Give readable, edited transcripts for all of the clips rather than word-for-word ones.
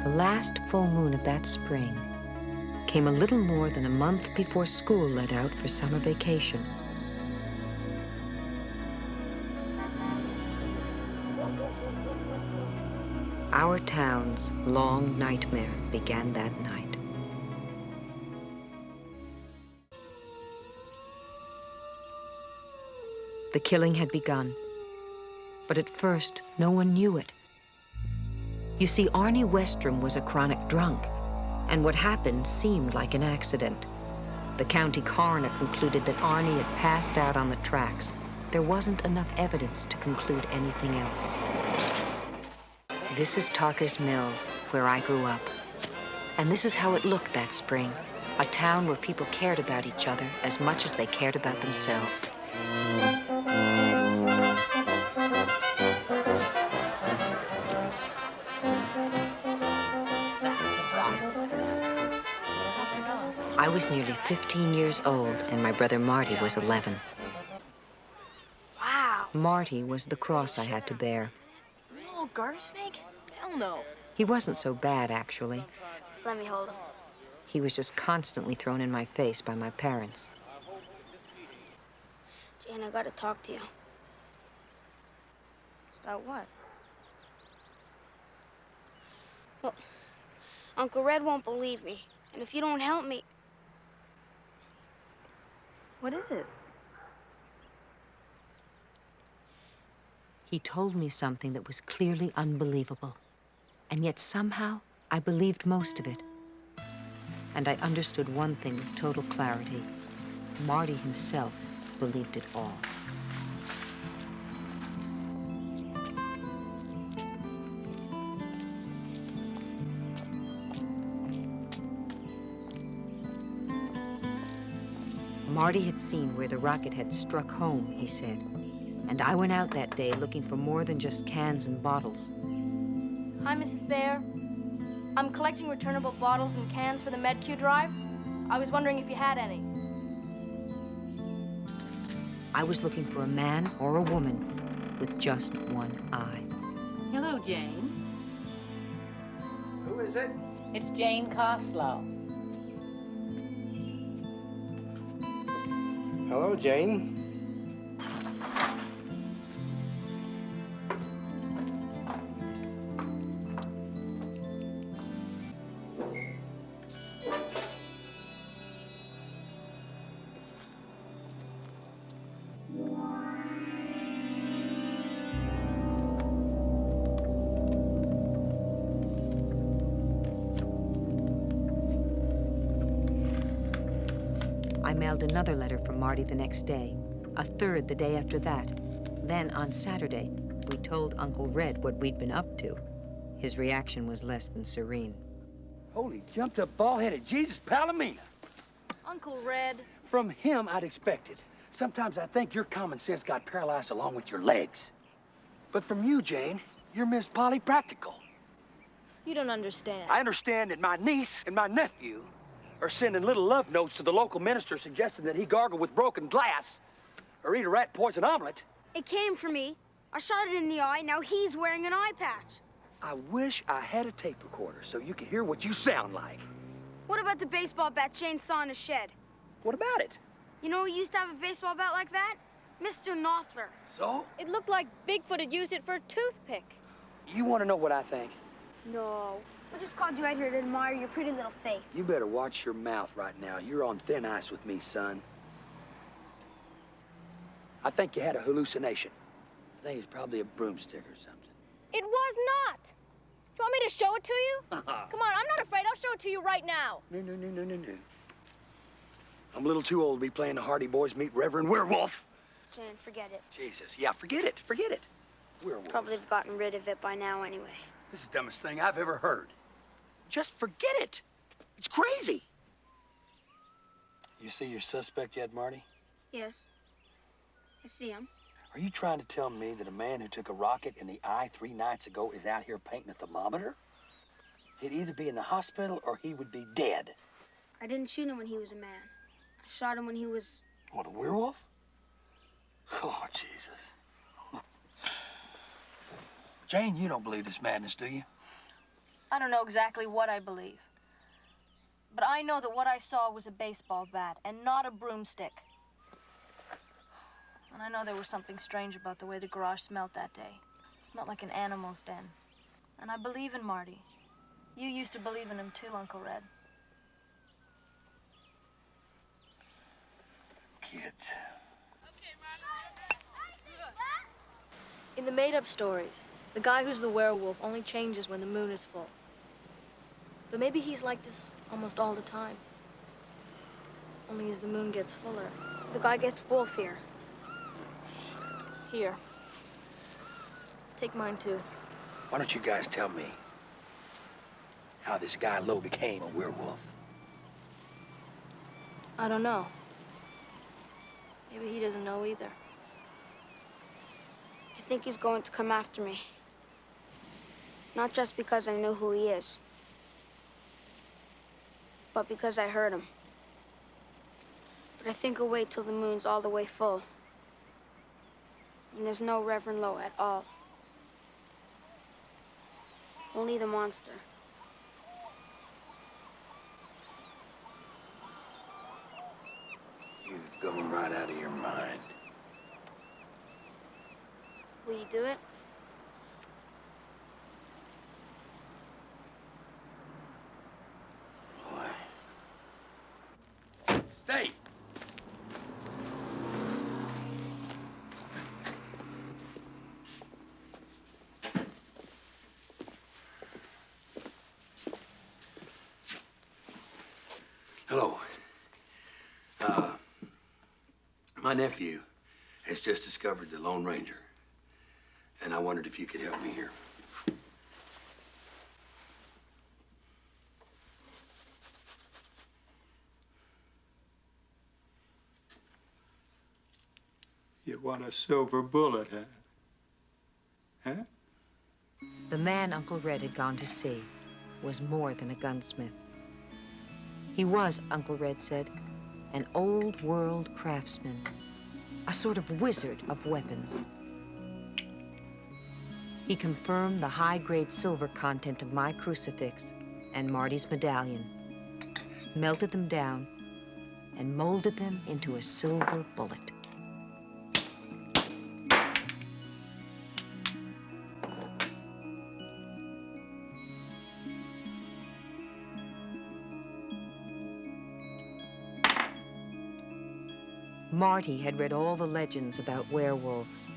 The last full moon of that spring came a little more than a month before school let out for summer vacation. Our town's long nightmare began that night. The killing had begun, but at first, no one knew it. You see, Arnie Westrom was a chronic drunk, and what happened seemed like an accident. The county coroner concluded that Arnie had passed out on the tracks. There wasn't enough evidence to conclude anything else. This is Tarker's Mills, where I grew up. And this is how it looked that spring. A town where people cared about each other as much as they cared about themselves. I was nearly 15 years old, and my brother Marty was 11. Wow. Marty was the cross I had to bear. A little garter snake? Hell no. He wasn't so bad, actually. Let me hold him. He was just constantly thrown in my face by my parents. Jane, I gotta talk to you. About what? Well, Uncle Red won't believe me. And if you don't help me... What is it? He told me something that was clearly unbelievable. And yet somehow, I believed most of it. And I understood one thing with total clarity. Marty himself believed it all. Marty had seen where the rocket had struck home, he said. And I went out that day looking for more than just cans and bottles. Hi, Mrs. Thayer. I'm collecting returnable bottles and cans for the MedQ drive. I was wondering if you had any. I was looking for a man or a woman with just one eye. Hello, Jane. Who is it? It's Jane Coslaw. Hello, Jane. I mailed another letter from Marty the next day, a third the day after that. Then, on Saturday, we told Uncle Red what we'd been up to. His reaction was less than serene. Holy jumped-up, bald-headed Jesus Palomina. Uncle Red. From him, I'd expect it. Sometimes I think your common sense got paralyzed along with your legs. But from you, Jane, you're Miss Polly Practical. You don't understand. I understand that my niece and my nephew are sending little love notes to the local minister suggesting that he gargle with broken glass or eat a rat poison omelet. It came for me. I shot it in the eye. Now he's wearing an eye patch. I wish I had a tape recorder so you could hear what you sound like. What about the baseball bat Jane saw in a shed? What about it? You know who used to have a baseball bat like that? Mr. Knopfler. So? It looked like Bigfoot had used it for a toothpick. You want to know what I think? No. I just called you out here to admire your pretty little face. You better watch your mouth right now. You're on thin ice with me, son. I think you had a hallucination. I think it's probably a broomstick or something. It was not. Do you want me to show it to you? Come on, I'm not afraid. I'll show it to you right now. No. I'm a little too old to be playing the Hardy Boys meet Reverend Werewolf. Jan, forget it. Jesus, yeah, forget it. Werewolf. Probably have gotten rid of it by now anyway. This is the dumbest thing I've ever heard. Just forget it. It's crazy. You see your suspect yet, Marty? Yes. I see him. Are you trying to tell me that a man who took a rocket in the eye 3 nights ago is out here painting a thermometer? He'd either be in the hospital or he would be dead. I didn't shoot him when he was a man. I shot him when he was... What, a werewolf? Oh, Jesus. Jane, you don't believe this madness, do you? I don't know exactly what I believe. But I know that what I saw was a baseball bat and not a broomstick. And I know there was something strange about the way the garage smelled that day. It smelled like an animal's den. And I believe in Marty. You used to believe in him too, Uncle Red. Kids. In the made-up stories, the guy who's the werewolf only changes when the moon is full. But maybe he's like this almost all the time. Only as the moon gets fuller. The guy gets wolfier. Here. Take mine, too. Why don't you guys tell me how this guy Lowe became a werewolf? I don't know. Maybe he doesn't know either. I think he's going to come after me. Not just because I know who he is, but because I heard him. But I think I'll wait till the moon's all the way full. And there's no Reverend Lowe at all. Only the monster. You've gone right out of your mind. Will you do it? Boy. Stay! Hello. My nephew has just discovered the Lone Ranger, and I wondered if you could help me here. You want a silver bullet, huh? Huh? The man Uncle Red had gone to see was more than a gunsmith. He was, Uncle Red said, an old-world craftsman, a sort of wizard of weapons. He confirmed the high-grade silver content of my crucifix and Marty's medallion, melted them down, and molded them into a silver bullet. Marty had read all the legends about werewolves.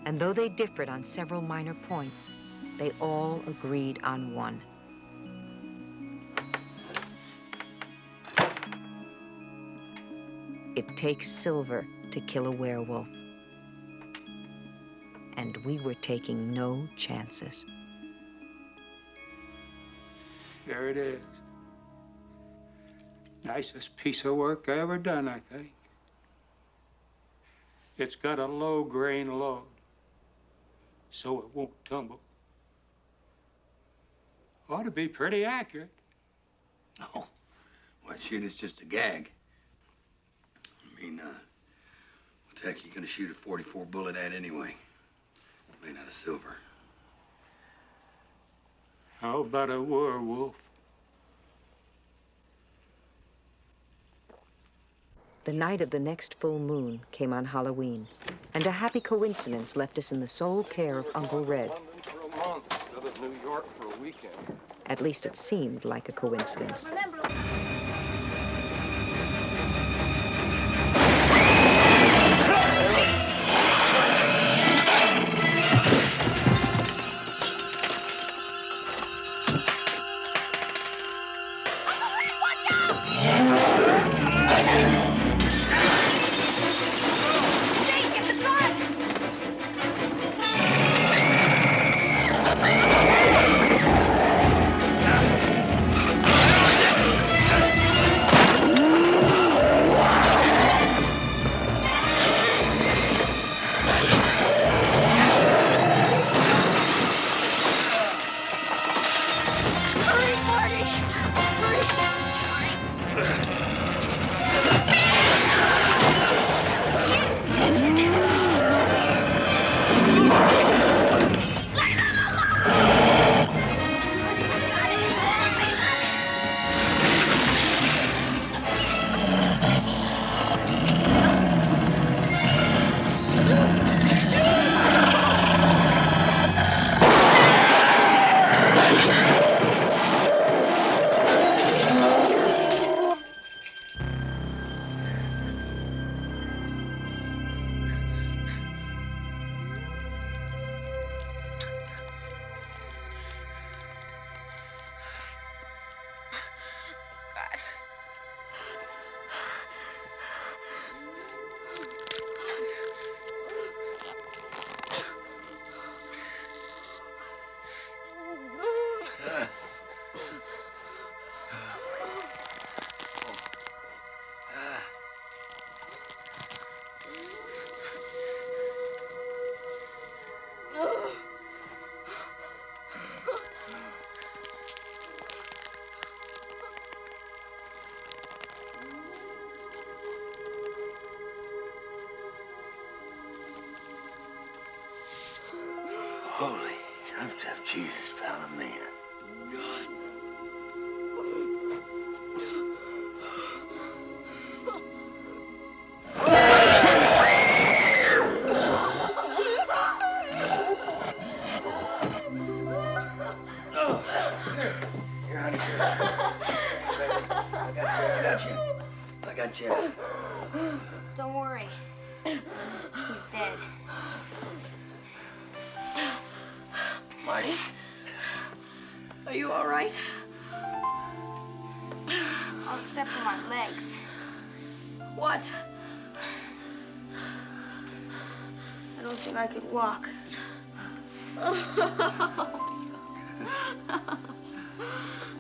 And though they differed on several minor points, they all agreed on one. It takes silver to kill a werewolf. And we were taking no chances. There it is. Nicest piece of work I ever done, I think. It's got a low grain load, so it won't tumble. Ought to be pretty accurate. Oh, well, shoot, it's just a gag. I mean, what the heck are you gonna shoot a .44 bullet at anyway? Made out of silver. How about a werewolf? The night of the next full moon came on Halloween, and a happy coincidence left us in the sole care of Uncle Red. London for a month instead of New York for a weekend. At least it seemed like a coincidence. Except Jesus found a man. You're out of here. I got you. Don't worry. He's dead. Marty, are you all right? All except for my legs. What? I don't think I could walk.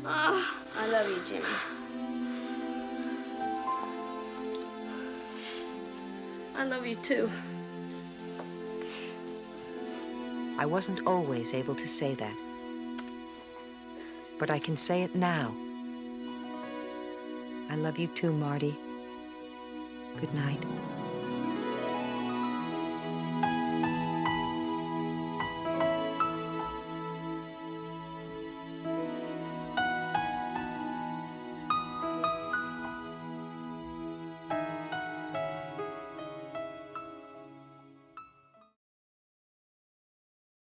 I love you, Jimmy. I love you too. I wasn't always able to say that. But I can say it now. I love you too, Marty. Good night.